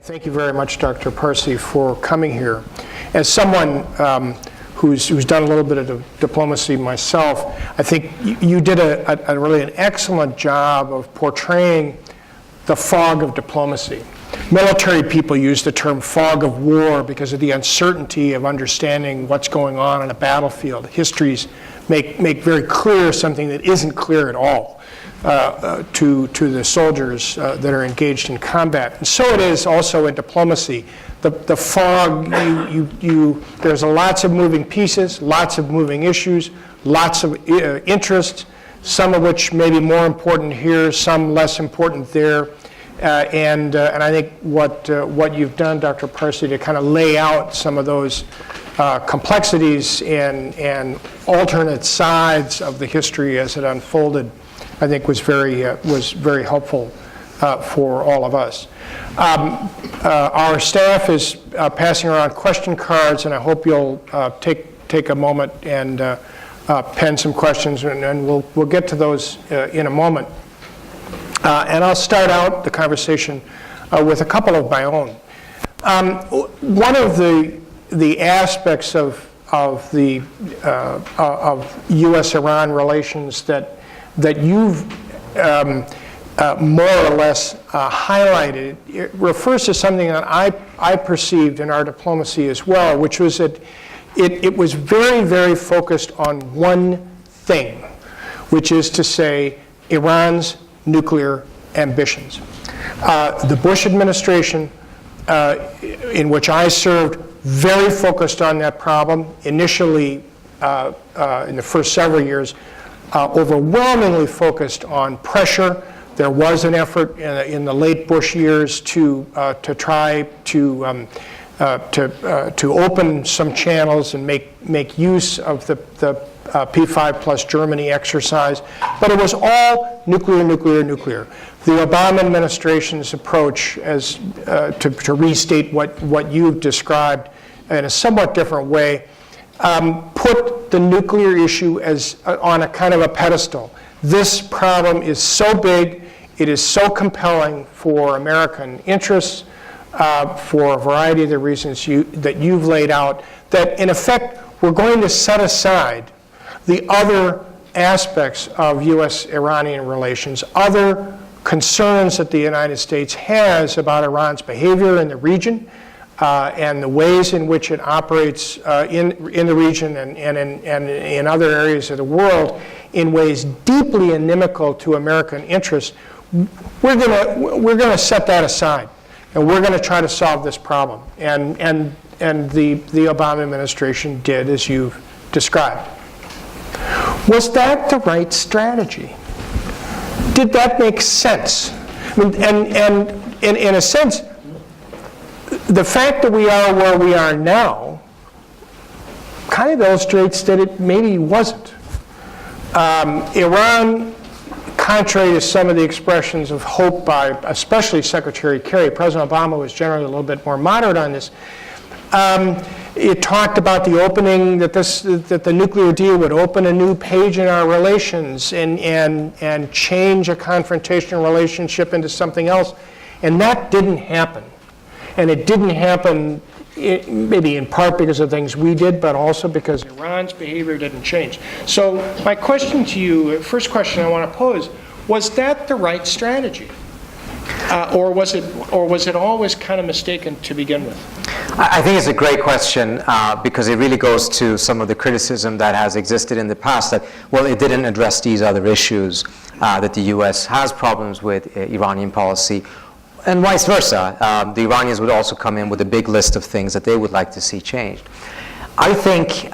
Thank you very much, Dr. Parsi, for coming here. As someone who's done a little bit of diplomacy myself, I think you did a really an excellent job of portraying the fog of diplomacy. Military people use the term fog of war because of the uncertainty of understanding what's going on a battlefield. Histories make very clear something that isn't clear at all to the soldiers that are engaged in combat. And so it is also in diplomacy. The fog, there's lots of moving pieces, lots of moving issues, lots of interests, some of which may be more important here, some less important there. And I think what you've done, Dr. Parsi, to kind of lay out some of those complexities and alternate sides of the history as it unfolded, I think was very helpful for all of us. Our staff is passing around question cards, and I hope you'll take a moment and pen some questions, and we'll get to those in a moment. And I'll start out the conversation with a couple of my own. One of the aspects of U.S.-Iran relations that you've more or less highlighted, it refers to something that I perceived in our diplomacy as well, which was that it was very, very focused on one thing, which is to say Iran's nuclear ambitions. The Bush administration, in which I served, very focused on that problem. Initially, in the first several years, overwhelmingly focused on pressure. There was an effort in the late Bush years to try to open some channels and make use of the P5 plus Germany exercise, but it was all nuclear, nuclear, nuclear. The Obama administration's approach, as to restate what you've described in a somewhat different way, put the nuclear issue as on a kind of a pedestal. This problem is so big, it is so compelling for American interests, for a variety of the reasons that you've laid out, that in effect we're going to set aside the other aspects of U.S.-Iranian relations, other concerns that the United States has about Iran's behavior in the region, and the ways in which it operates in the region and in other areas of the world in ways deeply inimical to American interests. We're gonna set that aside, and we're gonna try to solve this problem. And the Obama administration did as you've described. Was that the right strategy? Did that make sense? I mean, and in a sense, the fact that we are where we are now kind of illustrates that it maybe wasn't. Iran, contrary to some of the expressions of hope by especially Secretary Kerry, President Obama was generally a little bit more moderate on this. It talked about the opening, that the nuclear deal would open a new page in our relations and change a confrontational relationship into something else. And that didn't happen. And it didn't happen maybe in part because of things we did, but also because Iran's behavior didn't change. So my question to you, first question I want to pose, was that the right strategy? Or was it always kind of mistaken to begin with? I think it's a great question because it really goes to some of the criticism that has existed in the past that, well, it didn't address these other issues, that the U.S. has problems with Iranian policy, and vice versa. The Iranians would also come in with a big list of things that they would like to see changed. I think,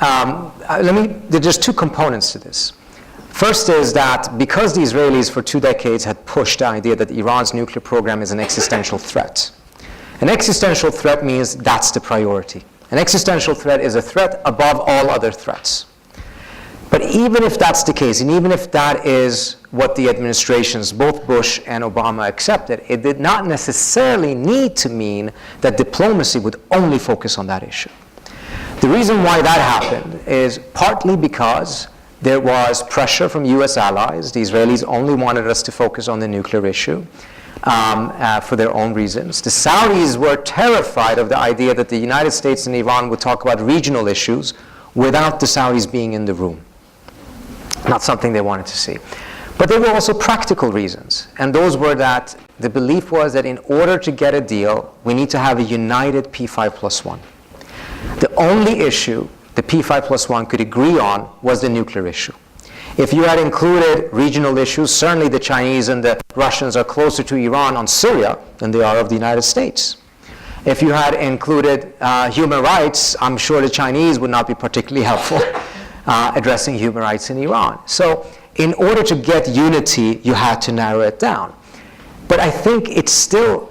there's just two components to this. First is that because the Israelis for 2 decades had pushed the idea that Iran's nuclear program is an existential threat. An existential threat means that's the priority. An existential threat is a threat above all other threats. But even if that's the case, and even if that is what the administrations, both Bush and Obama, accepted, it did not necessarily need to mean that diplomacy would only focus on that issue. The reason why that happened is partly because there was pressure from U.S. allies. The Israelis only wanted us to focus on the nuclear issue. for their own reasons. The Saudis were terrified of the idea that the United States and Iran would talk about regional issues without the Saudis being in the room. Not something they wanted to see. But there were also practical reasons, and those were that the belief was that in order to get a deal, we need to have a united P5+1. The only issue the P5+1 could agree on was the nuclear issue. If you had included regional issues, certainly the Chinese and the Russians are closer to Iran on Syria than they are of the United States. If you had included human rights, I'm sure the Chinese would not be particularly helpful addressing human rights in Iran. So in order to get unity, you had to narrow it down. But I think it's still,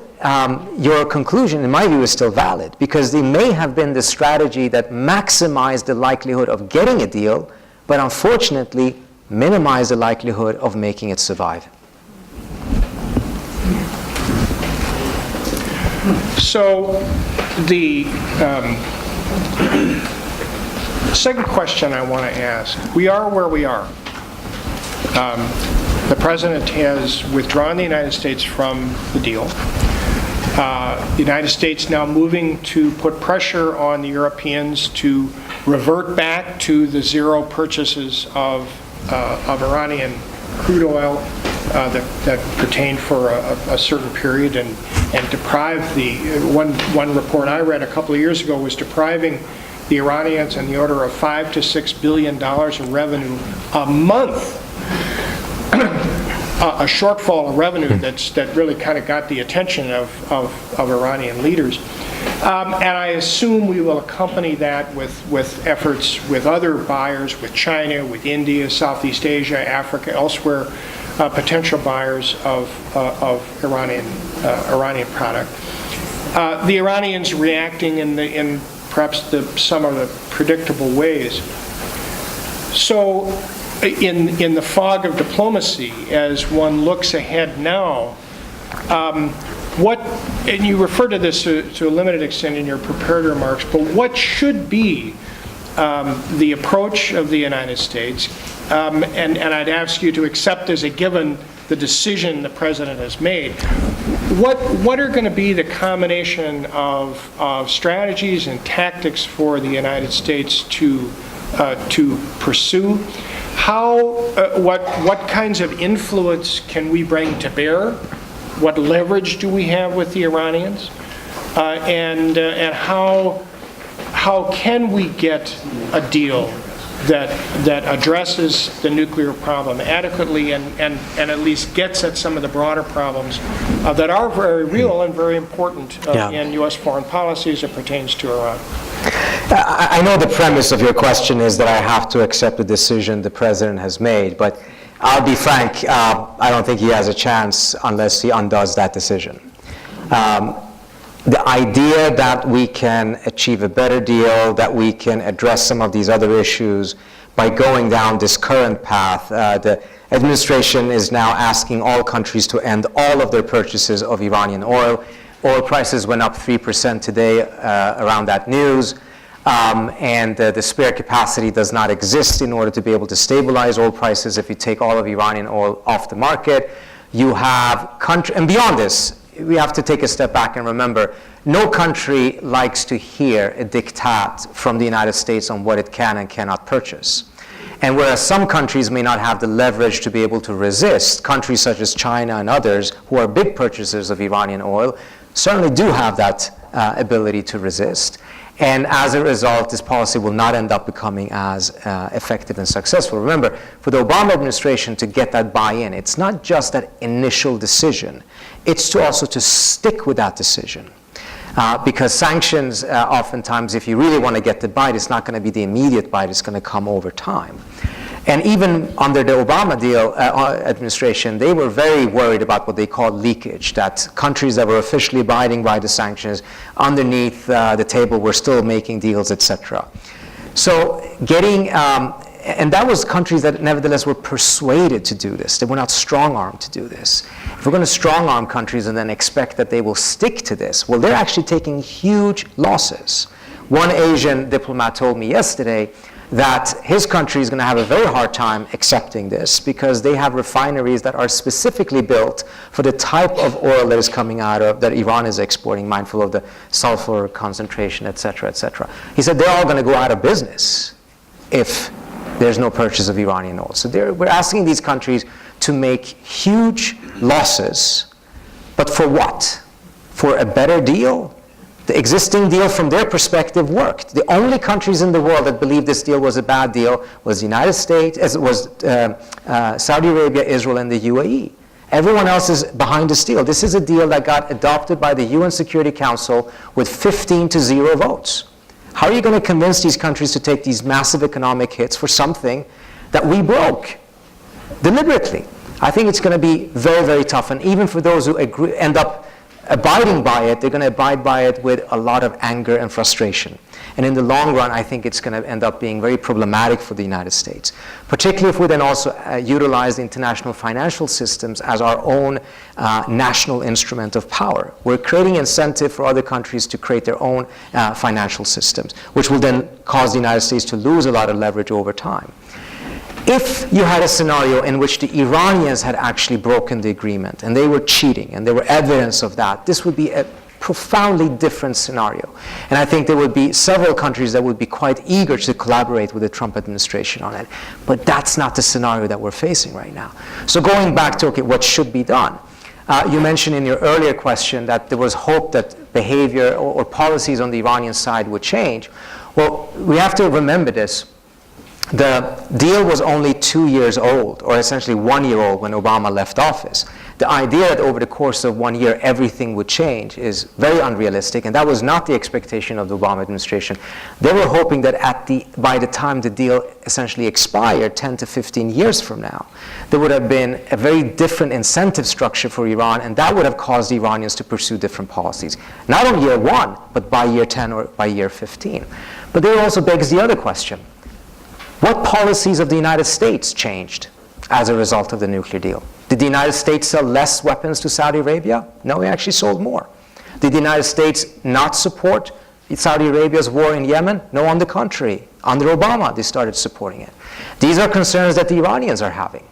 your conclusion, in my view, is still valid, because there may have been the strategy that maximized the likelihood of getting a deal, but unfortunately minimized the likelihood of making it survive. So the second question I want to ask, we are where we are. The president has withdrawn the United States from the deal. The United States now moving to put pressure on the Europeans to revert back to the zero purchases of Iranian crude oil that pertained for a certain period, and deprive the one report I read a couple of years ago was depriving the Iranians in the order of $5 to $6 billion in revenue a month. A shortfall of revenue that really kind of got the attention of Iranian leaders. And I assume we will accompany that with efforts with other buyers, with China, with India, Southeast Asia, Africa, elsewhere, potential buyers of Iranian product. The Iranians reacting in perhaps some of the predictable ways. So in the fog of diplomacy, as one looks ahead now, and you refer to this to a limited extent in your prepared remarks, but what should be the approach of the United States? And I'd ask you to accept as a given the decision the president has made. What are going to be the combination of strategies and tactics for the United States to pursue? What kinds of influence can we bring to bear? What leverage do we have with the Iranians? And how can we get a deal that addresses the nuclear problem adequately and at least gets at some of the broader problems that are very real and very important in U.S. foreign policy as it pertains to Iran? I know the premise of your question is that I have to accept the decision the president has made, but I'll be frank, I don't think he has a chance unless he undoes that decision. The idea that we can achieve a better deal, that we can address some of these other issues by going down this current path, the administration is now asking all countries to end all of their purchases of Iranian oil. Oil prices went up 3% today around that news. And the spare capacity does not exist in order to be able to stabilize oil prices if you take all of Iranian oil off the market. You have and beyond this, we have to take a step back and remember, no country likes to hear a diktat from the United States on what it can and cannot purchase. And whereas some countries may not have the leverage to be able to resist, countries such as China and others, who are big purchasers of Iranian oil, certainly do have that ability to resist. And as a result, this policy will not end up becoming as effective and successful. Remember, for the Obama administration to get that buy-in, it's not just that initial decision. It's also to stick with that decision. Because sanctions, oftentimes, if you really want to get the bite, it's not going to be the immediate bite. It's going to come over time. And even under the Obama administration, they were very worried about what they called leakage, that countries that were officially abiding by the sanctions underneath the table were still making deals, etc. So and that was countries that nevertheless were persuaded to do this. They were not strong-armed to do this. If we're going to strong-arm countries and then expect that they will stick to this, well, they're actually taking huge losses. One Asian diplomat told me yesterday that his country is going to have a very hard time accepting this because they have refineries that are specifically built for the type of oil that is coming out of, that Iran is exporting, mindful of the sulfur concentration, et cetera, et cetera. He said they're all going to go out of business if there's no purchase of Iranian oil. So we're asking these countries to make huge losses, but for what? For a better deal? The existing deal from their perspective worked. The only countries in the world that believed this deal was a bad deal was the United States, Saudi Arabia, Israel, and the UAE. Everyone else is behind this deal. This is a deal that got adopted by the UN Security Council with 15-0 votes. How are you going to convince these countries to take these massive economic hits for something that we broke deliberately? I think it's going to be very, very tough. And even for those who end up abiding by it, they're going to abide by it with a lot of anger and frustration. And in the long run, I think it's going to end up being very problematic for the United States, particularly if we then also utilize the international financial systems as our own national instrument of power. We're creating incentive for other countries to create their own financial systems, which will then cause the United States to lose a lot of leverage over time. If you had a scenario in which the Iranians had actually broken the agreement and they were cheating and there were evidence of that, this would be a profoundly different scenario. And I think there would be several countries that would be quite eager to collaborate with the Trump administration on it. But that's not the scenario that we're facing right now. So going back to, okay, what should be done? You mentioned in your earlier question that there was hope that behavior or policies on the Iranian side would change. Well, we have to remember this. The deal was only 2 years old, or essentially 1 year old when Obama left office. The idea that over the course of 1 year everything would change is very unrealistic, and that was not the expectation of the Obama administration. They were hoping that by the time the deal essentially expired, 10 to 15 years from now, there would have been a very different incentive structure for Iran, and that would have caused the Iranians to pursue different policies. Not on year 1, but by year 10 or by year 15. But there also begs the other question. What policies of the United States changed as a result of the nuclear deal? Did the United States sell less weapons to Saudi Arabia? No, we actually sold more. Did the United States not support Saudi Arabia's war in Yemen? No, on the contrary. Under Obama, they started supporting it. These are concerns that the Iranians are having.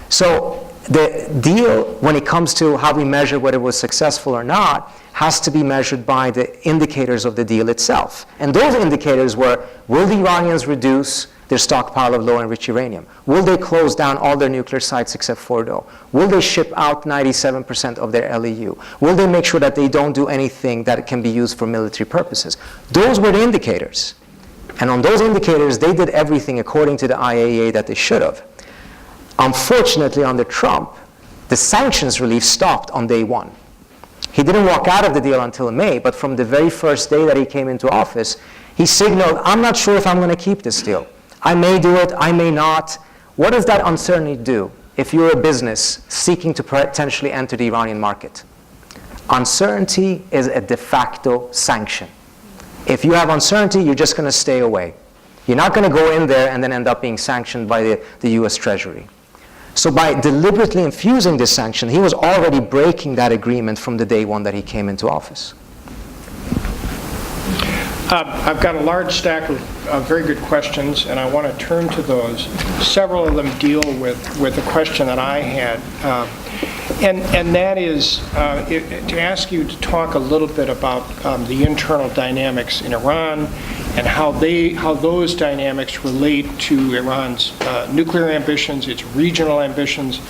So the deal, when it comes to how we measure whether it was successful or not, has to be measured by the indicators of the deal itself. And those indicators were, will the Iranians reduce their stockpile of low-enriched uranium? Will they close down all their nuclear sites except Fordo? Will they ship out 97% of their LEU? Will they make sure that they don't do anything that can be used for military purposes? Those were the indicators. And on those indicators, they did everything according to the IAEA that they should have. Unfortunately, under Trump, the sanctions relief stopped on day 1. He didn't walk out of the deal until May, but from the very first day that he came into office, he signaled, I'm not sure if I'm going to keep this deal. I may do it, I may not. What does that uncertainty do if you're a business seeking to potentially enter the Iranian market? Uncertainty is a de facto sanction. If you have uncertainty, you're just going to stay away. You're not going to go in there and then end up being sanctioned by the US Treasury. So by deliberately infusing this sanction, he was already breaking that agreement from the day 1 that he came into office. I've got a large stack of very good questions, and I want to turn to those. Several of them deal with the question that I had, and that is to ask you to talk a little bit about the internal dynamics in Iran and how those dynamics relate to Iran's nuclear ambitions, its regional ambitions,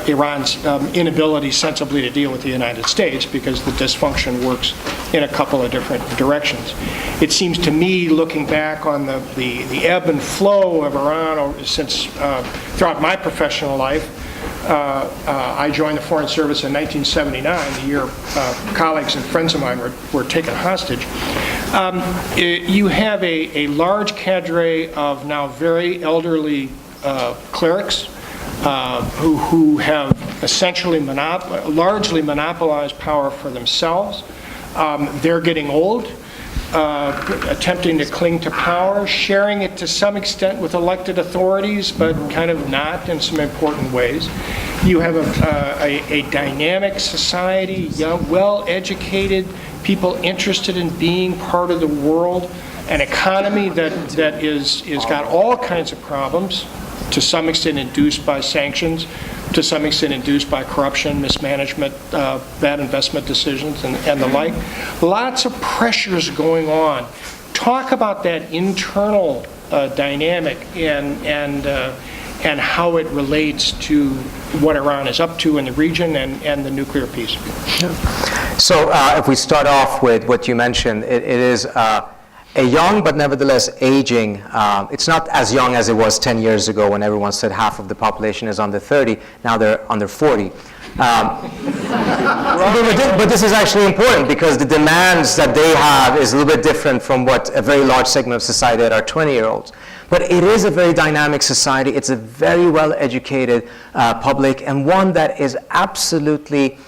Iran's inability sensibly to deal with the United States because the dysfunction works in a couple of different directions. It seems to me, looking back on the ebb and flow of Iran since throughout my professional life, I joined the Foreign Service in 1979, the year colleagues and friends of mine were taken hostage. You have a large cadre of now very elderly clerics who have essentially largely monopolized power for themselves. They're getting old, attempting to cling to power, sharing it to some extent with elected authorities, but kind of not in some important ways. You have a dynamic society, young, well-educated people interested in being part of the world, an economy that is got all kinds of problems, to some extent induced by sanctions, to some extent induced by corruption, mismanagement, bad investment decisions, and the like. Lots of pressures going on. Talk about that internal dynamic and how it relates to what Iran is up to in the region and the nuclear piece. So if we start off with what you mentioned, it is a young but nevertheless aging. It's not as young as it was 10 years ago when everyone said half of the population is under 30. Now they're under 40. But this is actually important because the demands that they have is a little bit different from what a very large segment of society that are 20-year-olds. But it is a very dynamic society. It's a very well-educated public, and one that is absolutely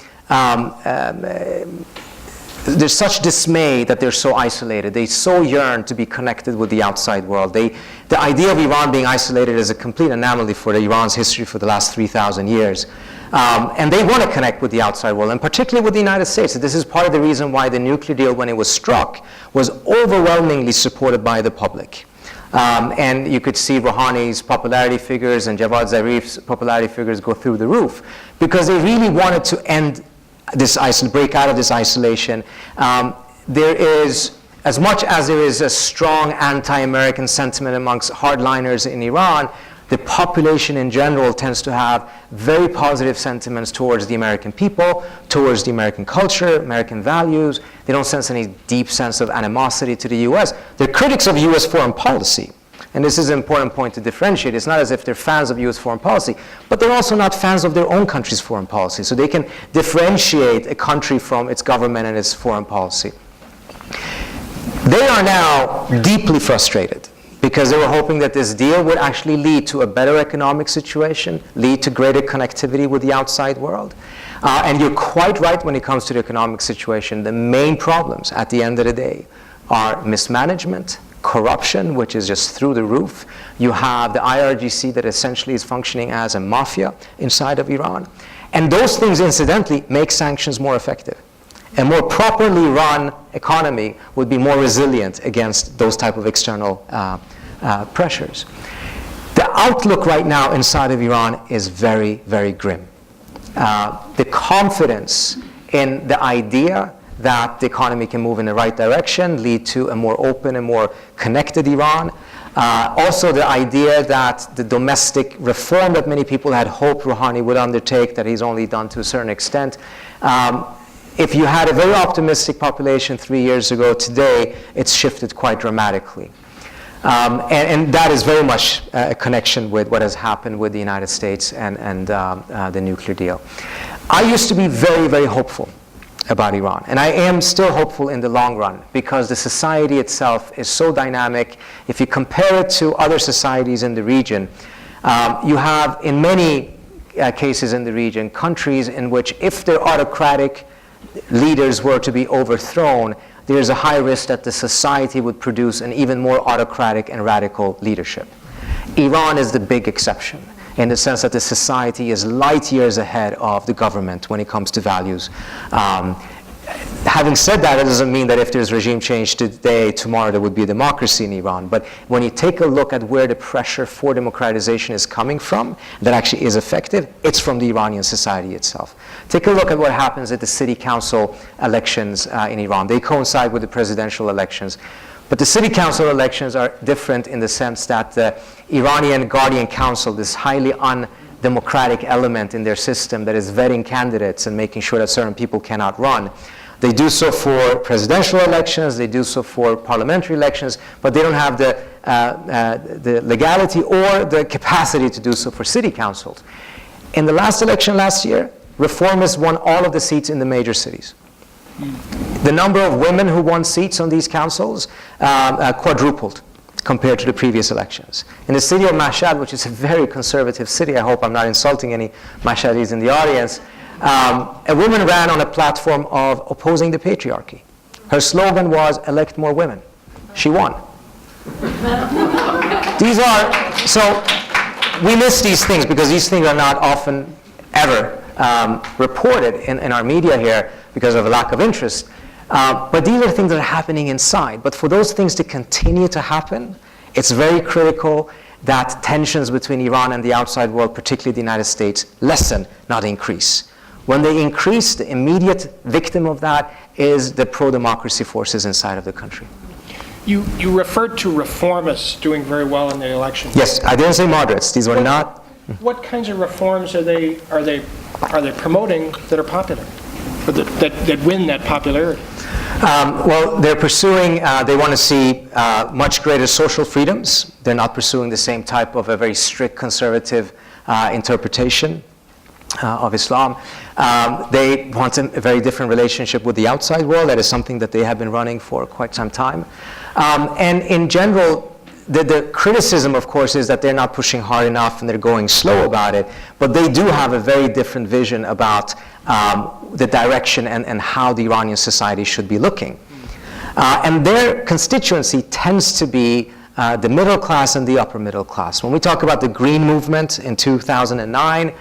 there's such dismay that they're so isolated. They so yearn to be connected with the outside world. The idea of Iran being isolated is a complete anomaly for Iran's history for the last 3,000 years. And they want to connect with the outside world, and particularly with the United States. This is part of the reason why the nuclear deal, when it was struck, was overwhelmingly supported by the public. And you could see Rouhani's popularity figures and Javad Zarif's popularity figures go through the roof because they really wanted to end this break out of this isolation. There is, as much as there is a strong anti-American sentiment amongst hardliners in Iran, the population in general tends to have very positive sentiments towards the American people, towards the American culture, American values. They don't sense any deep sense of animosity to the U.S. They're critics of U.S. foreign policy. And this is an important point to differentiate. It's not as if they're fans of U.S. foreign policy, but they're also not fans of their own country's foreign policy. So they can differentiate a country from its government and its foreign policy. They are now deeply frustrated because they were hoping that this deal would actually lead to a better economic situation, lead to greater connectivity with the outside world. And you're quite right when it comes to the economic situation. The main problems at the end of the day are mismanagement, corruption, which is just through the roof. You have the IRGC that essentially is functioning as a mafia inside of Iran. And those things, incidentally, make sanctions more effective. A more properly run economy would be more resilient against those type of external pressures. The outlook right now inside of Iran is very, very grim. The confidence in the idea that the economy can move in the right direction, lead to a more open and more connected Iran. Also the idea that the domestic reform that many people had hoped Rouhani would undertake, that he's only done to a certain extent. If you had a very optimistic population 3 years ago, today it's shifted quite dramatically. And that is very much a connection with what has happened with the United States and the nuclear deal. I used to be very, very hopeful about Iran. And I am still hopeful in the long run because the society itself is so dynamic. If you compare it to other societies in the region, you have in many cases in the region countries in which if their autocratic leaders were to be overthrown, there's a high risk that the society would produce an even more autocratic and radical leadership. Iran is the big exception, in the sense that the society is light years ahead of the government when it comes to values. Having said that, it doesn't mean that if there's regime change today, tomorrow there would be a democracy in Iran. But when you take a look at where the pressure for democratization is coming from, that actually is effective, it's from the Iranian society itself. Take a look at what happens at the city council elections in Iran. They coincide with the presidential elections. But the city council elections are different in the sense that the Iranian Guardian Council, this highly undemocratic element in their system that is vetting candidates and making sure that certain people cannot run, they do so for presidential elections, they do so for parliamentary elections, but they don't have the legality or the capacity to do so for city councils. In the last election last year, reformists won all of the seats in the major cities. The number of women who won seats on these councils quadrupled compared to the previous elections. In the city of Mashhad, which is a very conservative city, I hope I'm not insulting any Mashhadis in the audience, a woman ran on a platform of opposing the patriarchy. Her slogan was, elect more women. She won. So we miss these things because these things are not often ever reported in our media here because of a lack of interest. But these are things that are happening inside. But for those things to continue to happen, it's very critical that tensions between Iran and the outside world, particularly the United States, lessen, not increase. When they increase, the immediate victim of that is the pro-democracy forces inside of the country. You referred to reformists doing very well in the election. Yes, I didn't say moderates. These were not. What kinds of reforms are they promoting that are popular, or that win that popularity? Well, they're pursuing, they want to see much greater social freedoms. They're not pursuing the same type of a very strict conservative interpretation of Islam. They want a very different relationship with the outside world. That is something that they have been running for quite some time. And in general, the criticism, of course, is that they're not pushing hard enough and they're going slow about it. But they do have a very different vision about the direction and how the Iranian society should be looking. And their constituency tends to be the middle class and the upper middle class. When we talk about the Green Movement in 2009,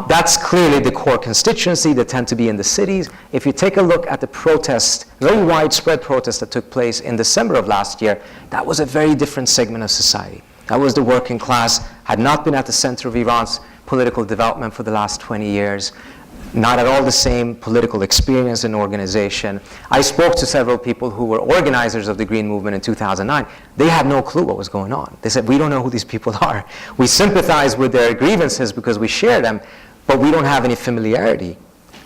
that's clearly the core constituency. They tend to be in the cities. If you take a look at the protest, very widespread protest that took place in December of last year, that was a very different segment of society. That was the working class, had not been at the center of Iran's political development for the last 20 years, not at all the same political experience and organization. I spoke to several people who were organizers of the Green Movement in 2009. They had no clue what was going on. They said, we don't know who these people are. We sympathize with their grievances because we share them, but we don't have any familiarity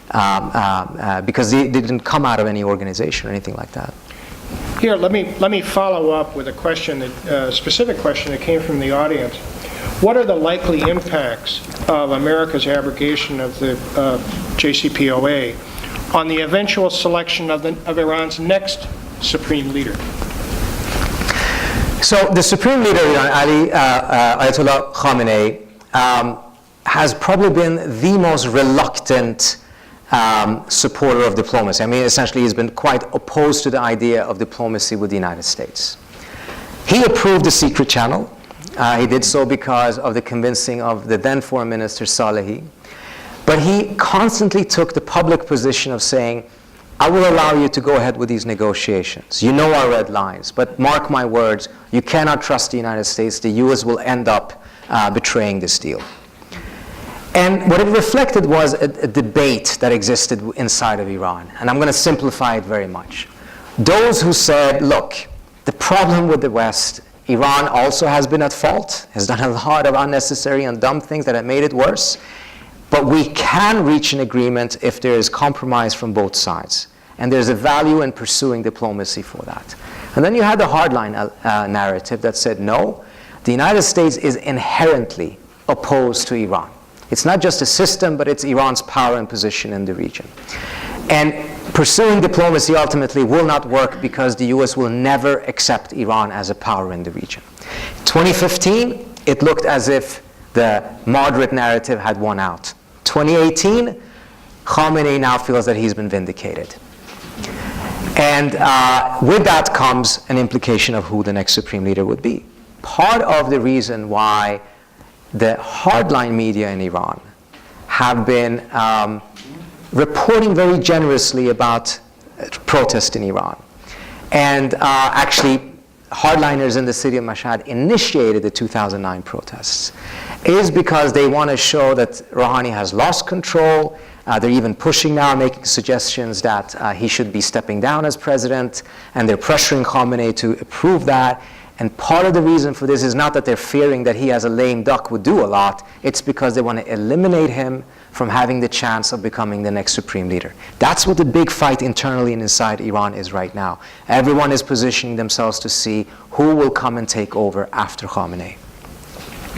because they didn't come out of any organization or anything like that. Here, let me follow up with a question, specific question that came from the audience. What are the likely impacts of America's abrogation of the JCPOA on the eventual selection of Iran's next supreme leader? So the supreme leader, Ayatollah Khamenei, has probably been the most reluctant supporter of diplomacy. I mean, essentially, he's been quite opposed to the idea of diplomacy with the United States. He approved the secret channel. He did so because of the convincing of the then Foreign Minister Salehi. But he constantly took the public position of saying, I will allow you to go ahead with these negotiations. You know our red lines, but mark my words, you cannot trust the United States. The US will end up betraying this deal. And what it reflected was a debate that existed inside of Iran. And I'm going to simplify it very much. Those who said, look, the problem with the West, Iran also has been at fault, has done a lot of unnecessary and dumb things that have made it worse. But we can reach an agreement if there is compromise from both sides. And there's a value in pursuing diplomacy for that. And then you had the hardline narrative that said, no, the United States is inherently opposed to Iran. It's not just a system, but it's Iran's power and position in the region. And pursuing diplomacy ultimately will not work because the US will never accept Iran as a power in the region. 2015, it looked as if the moderate narrative had won out. 2018, Khamenei now feels that he's been vindicated. And with that comes an implication of who the next supreme leader would be. Part of the reason why the hardline media in Iran have been reporting very generously about protest in Iran. And actually, hardliners in the city of Mashhad initiated the 2009 protests, is because they want to show that Rouhani has lost control. They're even pushing now, making suggestions that he should be stepping down as president, and they're pressuring Khamenei to approve that. And part of the reason for this is not that they're fearing that he as a lame duck would do a lot, it's because they want to eliminate him from having the chance of becoming the next supreme leader. That's what the big fight internally and inside Iran is right now. Everyone is positioning themselves to see who will come and take over after Khamenei.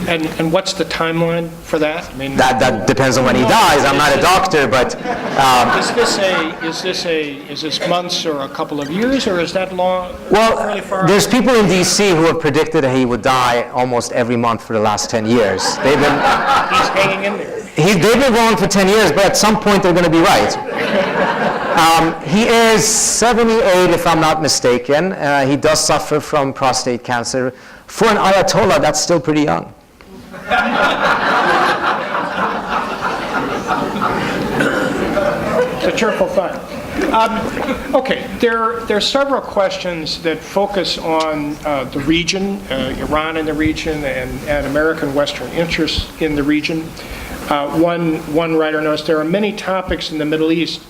And what's the timeline for that? I mean, that depends on when he dies. I'm not a doctor, but is this months or a couple of years, or is that long? Well, really far there's people in D.C. who have predicted that he would die almost every month for the last 10 years. He's hanging in there. They've been wrong for 10 years, but at some point they're going to be right. He is 78, if I'm not mistaken. He does suffer from prostate cancer. For an Ayatollah, that's still pretty young. It's a cheerful thought. Okay, there are several questions that focus on the region, Iran in the region, and American Western interests in the region. One writer notes there are many topics in the Middle East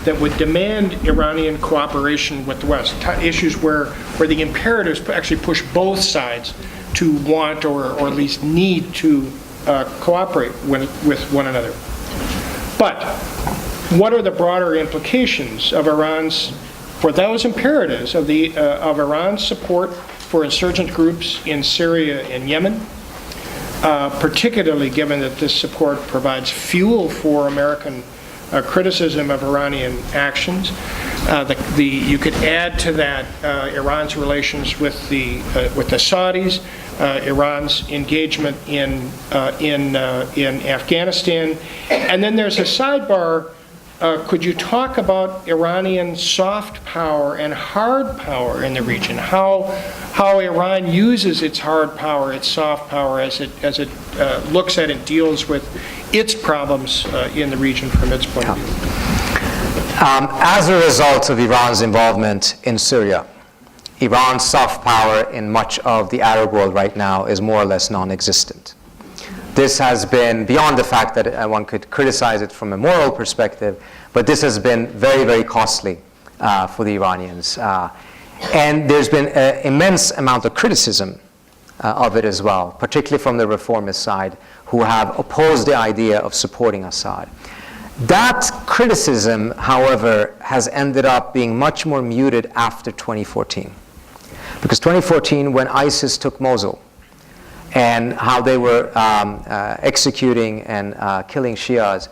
that would demand Iranian cooperation with the West, issues where the imperatives actually push both sides to want or at least need to cooperate with one another. But what are the broader implications of for those imperatives of Iran's support for insurgent groups in Syria and Yemen, particularly given that this support provides fuel for American criticism of Iranian actions? You could add to that Iran's relations with the Saudis, Iran's engagement in Afghanistan, and then there's a sidebar. Could you talk about Iranian soft power and hard power in the region? How Iran uses its hard power, its soft power, as it looks at and deals with its problems in the region from its point of view? As a result of Iran's involvement in Syria, Iran's soft power in much of the Arab world right now is more or less non-existent. This has been, beyond the fact that one could criticize it from a moral perspective, but this has been very, very costly for the Iranians. And there's been an immense amount of criticism of it as well, particularly from the reformist side, who have opposed the idea of supporting Assad. That criticism, however, has ended up being much more muted after 2014. Because 2014, when ISIS took Mosul, and how they were executing and killing Shias,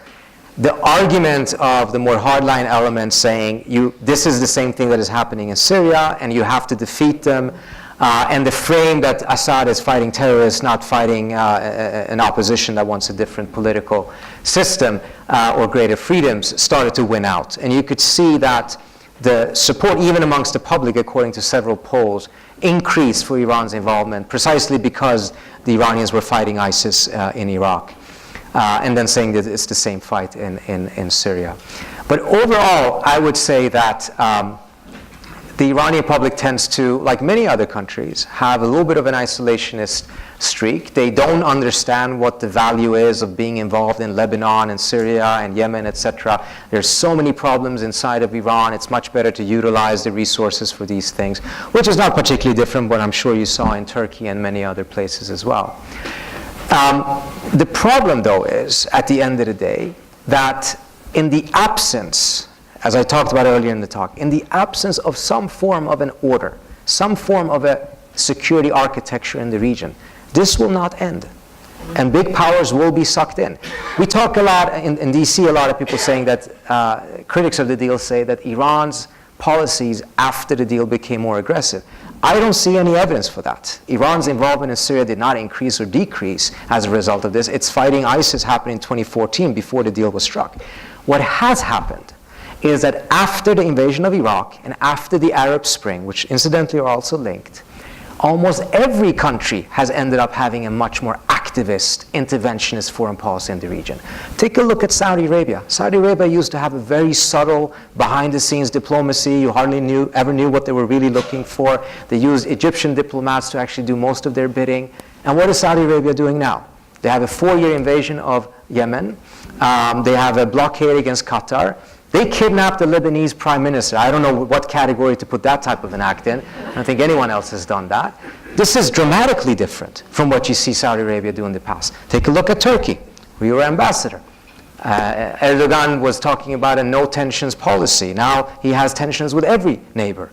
the argument of the more hardline elements saying, this is the same thing that is happening in Syria, and you have to defeat them, and the frame that Assad is fighting terrorists, not fighting an opposition that wants a different political system or greater freedoms, started to win out. And you could see that the support, even amongst the public, according to several polls, increased for Iran's involvement precisely because the Iranians were fighting ISIS in Iraq, and then saying that it's the same fight in Syria. But overall, I would say that the Iranian public tends to, like many other countries, have a little bit of an isolationist streak. They don't understand what the value is of being involved in Lebanon and Syria and Yemen, etc. There's so many problems inside of Iran. It's much better to utilize the resources for these things, which is not particularly different what I'm sure you saw in Turkey and many other places as well. The problem, though, is, at the end of the day, that in the absence, as I talked about earlier in the talk, in the absence of some form of an order, some form of a security architecture in the region, this will not end. And big powers will be sucked in. We talk a lot, in DC, a lot of people saying that, critics of the deal say that Iran's policies after the deal became more aggressive. I don't see any evidence for that. Iran's involvement in Syria did not increase or decrease as a result of this. Its fighting ISIS happened in 2014 before the deal was struck. What has happened is that after the invasion of Iraq and after the Arab Spring, which incidentally are also linked, almost every country has ended up having a much more activist, interventionist foreign policy in the region. Take a look at Saudi Arabia. Saudi Arabia used to have a very subtle, behind-the-scenes diplomacy. You hardly ever knew what they were really looking for. They used Egyptian diplomats to actually do most of their bidding. And what is Saudi Arabia doing now? They have a 4-year invasion of Yemen. They have a blockade against Qatar. They kidnapped the Lebanese prime minister. I don't know what category to put that type of an act in. I don't think anyone else has done that. This is dramatically different from what you see Saudi Arabia do in the past. Take a look at Turkey, where you were ambassador. Erdogan was talking about a no-tensions policy. Now he has tensions with every neighbor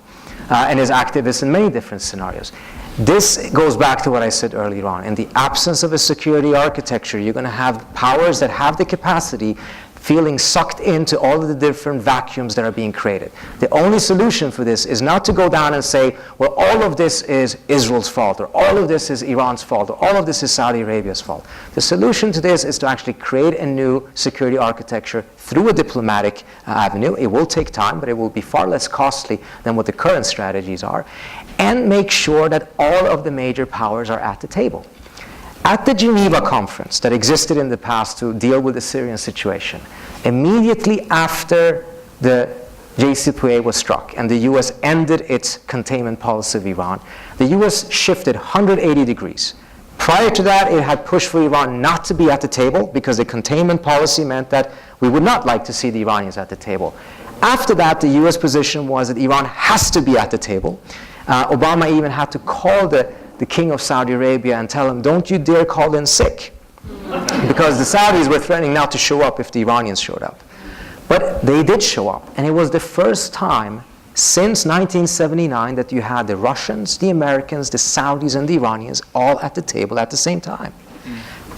and is activist in many different scenarios. This goes back to what I said earlier on. In the absence of a security architecture, you're going to have powers that have the capacity feeling sucked into all of the different vacuums that are being created. The only solution for this is not to go down and say, well, all of this is Israel's fault, or all of this is Iran's fault, or all of this is Saudi Arabia's fault. The solution to this is to actually create a new security architecture through a diplomatic avenue. It will take time, but it will be far less costly than what the current strategies are, and make sure that all of the major powers are at the table. At the Geneva conference that existed in the past to deal with the Syrian situation, immediately after the JCPOA was struck and the U.S. ended its containment policy of Iran, the U.S. shifted 180 degrees. Prior to that, it had pushed for Iran not to be at the table because the containment policy meant that we would not like to see the Iranians at the table. After that, the U.S. position was that Iran has to be at the table. Obama even had to call the king of Saudi Arabia and tell him, don't you dare call in sick, because the Saudis were threatening not to show up if the Iranians showed up. But they did show up, and it was the first time since 1979 that you had the Russians, the Americans, the Saudis, and the Iranians all at the table at the same time.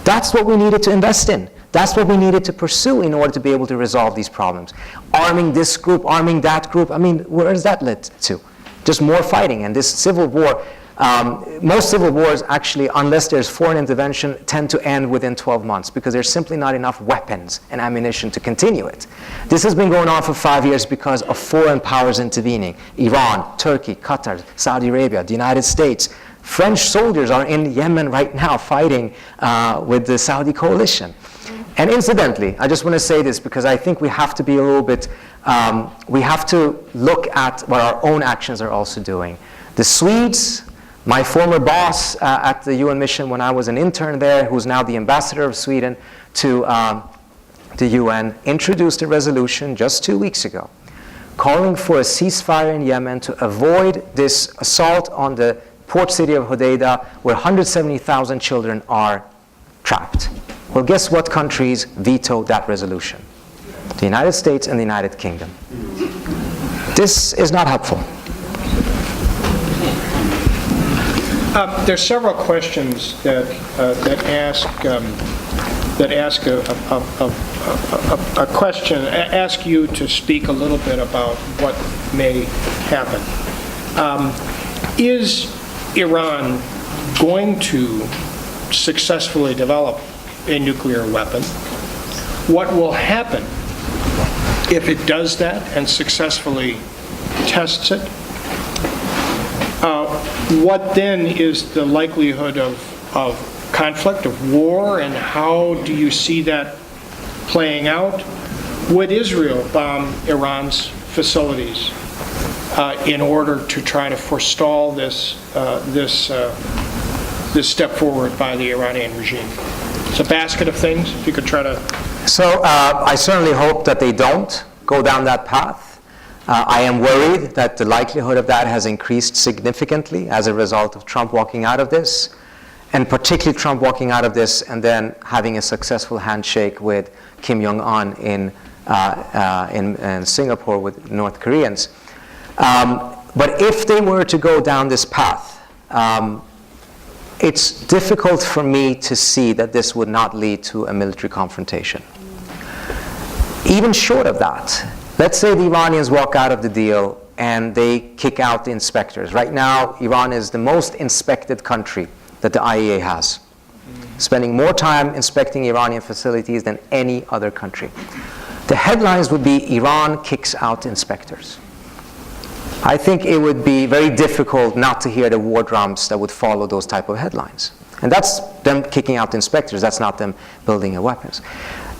That's what we needed to invest in. That's what we needed to pursue in order to be able to resolve these problems. Arming this group, arming that group, I mean, where has that led to? Just more fighting. And this civil war, most civil wars actually, unless there's foreign intervention, tend to end within 12 months because there's simply not enough weapons and ammunition to continue it. This has been going on for 5 years because of foreign powers intervening. Iran, Turkey, Qatar, Saudi Arabia, the United States. French soldiers are in Yemen right now fighting with the Saudi coalition. And incidentally, I just want to say this because I think we have to be a little bit, we have to look at what our own actions are also doing. The Swedes, my former boss at the UN mission when I was an intern there, who's now the ambassador of Sweden to the UN, introduced a resolution just 2 weeks ago calling for a ceasefire in Yemen to avoid this assault on the port city of Hodeidah where 170,000 children are trapped. Well, guess what countries vetoed that resolution? The United States and the United Kingdom. This is not helpful. There's several questions that ask you to speak a little bit about what may happen. Is Iran going to successfully develop a nuclear weapon? What will happen if it does that and successfully tests it? What then is the likelihood of conflict, of war, and how do you see that playing out? Would Israel bomb Iran's facilities in order to try to forestall this step forward by the Iranian regime? It's a basket of things, if you could try to... So I certainly hope that they don't go down that path. I am worried that the likelihood of that has increased significantly as a result of Trump walking out of this, and particularly Trump walking out of this and then having a successful handshake with Kim Jong-un in Singapore with North Koreans. But if they were to go down this path, it's difficult for me to see that this would not lead to a military confrontation. Even short of that, let's say the Iranians walk out of the deal and they kick out the inspectors. Right now, Iran is the most inspected country that the IAEA has, spending more time inspecting Iranian facilities than any other country. The headlines would be, Iran kicks out inspectors. I think it would be very difficult not to hear the war drums that would follow those type of headlines. And that's them kicking out inspectors, that's not them building weapons.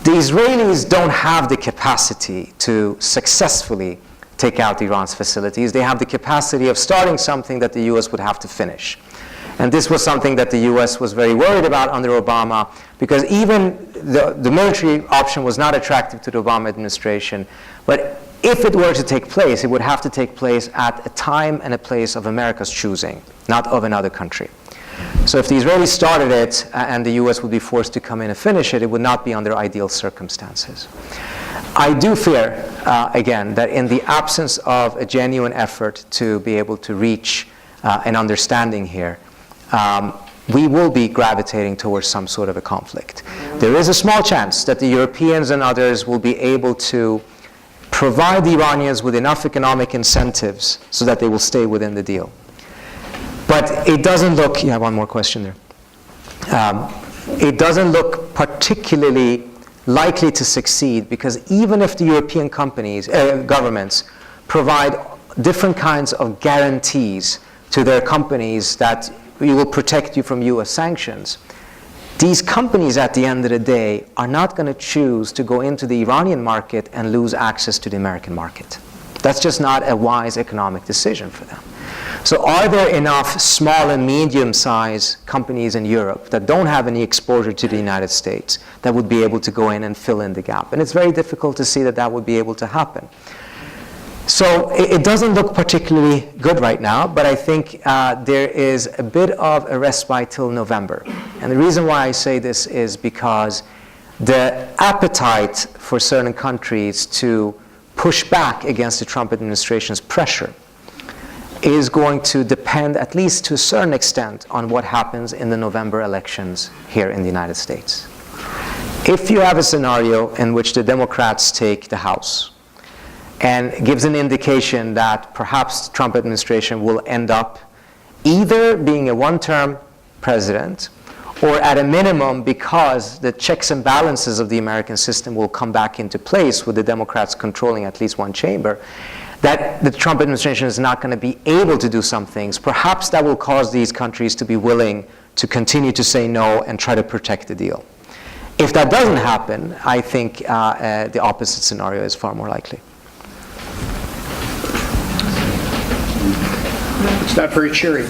The Israelis don't have the capacity to successfully take out Iran's facilities. They have the capacity of starting something that the US would have to finish. And this was something that the US was very worried about under Obama, because even the military option was not attractive to the Obama administration. But if it were to take place, it would have to take place at a time and a place of America's choosing, not of another country. So if the Israelis started it and the US would be forced to come in and finish it, it would not be under ideal circumstances. I do fear, again, that in the absence of a genuine effort to be able to reach an understanding here, we will be gravitating towards some sort of a conflict. There is a small chance that the Europeans and others will be able to provide the Iranians with enough economic incentives so that they will stay within the deal. But it doesn't look, you have one more question there. It doesn't look particularly likely to succeed, because even if the European governments provide different kinds of guarantees to their companies that we will protect you from US sanctions, these companies at the end of the day are not going to choose to go into the Iranian market and lose access to the American market. That's just not a wise economic decision for them. So are there enough small and medium-sized companies in Europe that don't have any exposure to the United States that would be able to go in and fill in the gap? And it's very difficult to see that that would be able to happen. So it doesn't look particularly good right now, but I think there is a bit of a respite till November. And the reason why I say this is because the appetite for certain countries to push back against the Trump administration's pressure is going to depend, at least to a certain extent, on what happens in the November elections here in the United States. If you have a scenario in which the Democrats take the House and gives an indication that perhaps the Trump administration will end up either being a one-term president, or at a minimum, because the checks and balances of the American system will come back into place with the Democrats controlling at least one chamber, that the Trump administration is not going to be able to do some things, perhaps that will cause these countries to be willing to continue to say no and try to protect the deal. If that doesn't happen, I think the opposite scenario is far more likely. It's not very cheery.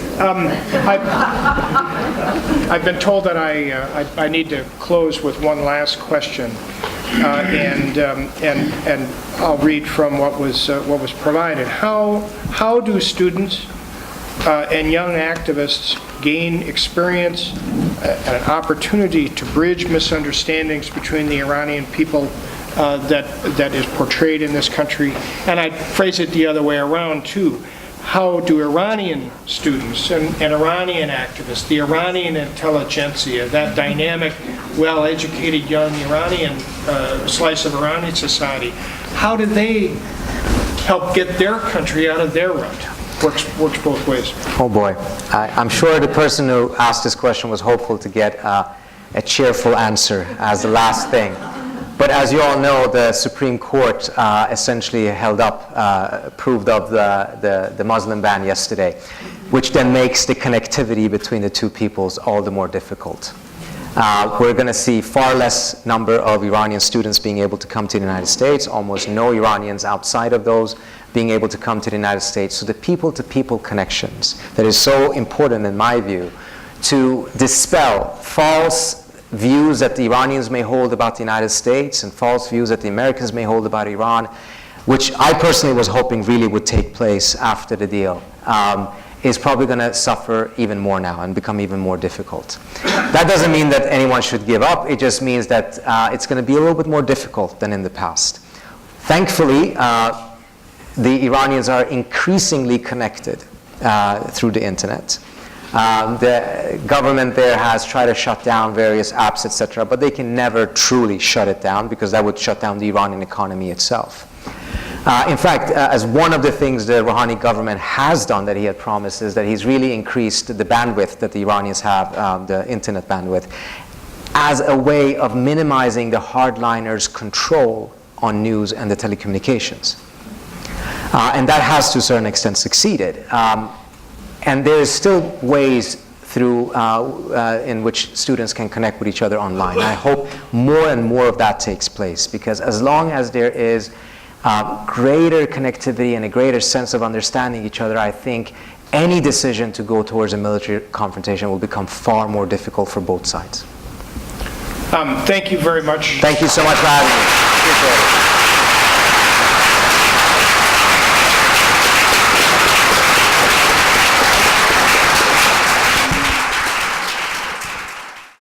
I've been told that I need to close with one last question, and I'll read from what was provided. How do students and young activists gain experience and an opportunity to bridge misunderstandings between the Iranian people that is portrayed in this country? And I'd phrase it the other way around too. How do Iranian students and Iranian activists, the Iranian intelligentsia, that dynamic, well-educated young Iranian slice of Iranian society, how do they help get their country out of their rut? Works both ways. Oh boy. I'm sure the person who asked this question was hopeful to get a cheerful answer as the last thing. But as you all know, the Supreme Court essentially approved of the Muslim ban yesterday, which then makes the connectivity between the two peoples all the more difficult. We're going to see far less number of Iranian students being able to come to the United States, almost no Iranians outside of those being able to come to the United States. So the people-to-people connections that is so important in my view to dispel false views that the Iranians may hold about the United States and false views that the Americans may hold about Iran, which I personally was hoping really would take place after the deal, is probably going to suffer even more now and become even more difficult. That doesn't mean that anyone should give up. It just means that it's going to be a little bit more difficult than in the past. Thankfully, the Iranians are increasingly connected through the internet. The government there has tried to shut down various apps, etc., but they can never truly shut it down because that would shut down the Iranian economy itself. In fact, as one of the things the Rouhani government has done that he had promised is that he's really increased the bandwidth that the Iranians have, the internet bandwidth, as a way of minimizing the hardliners' control on news and the telecommunications. And that has to a certain extent succeeded. And there's still ways through in which students can connect with each other online. I hope more and more of that takes place, because as long as there is greater connectivity and a greater sense of understanding each other, I think any decision to go towards a military confrontation will become far more difficult for both sides. Thank you very much. Thank you so much for having me. Appreciate it.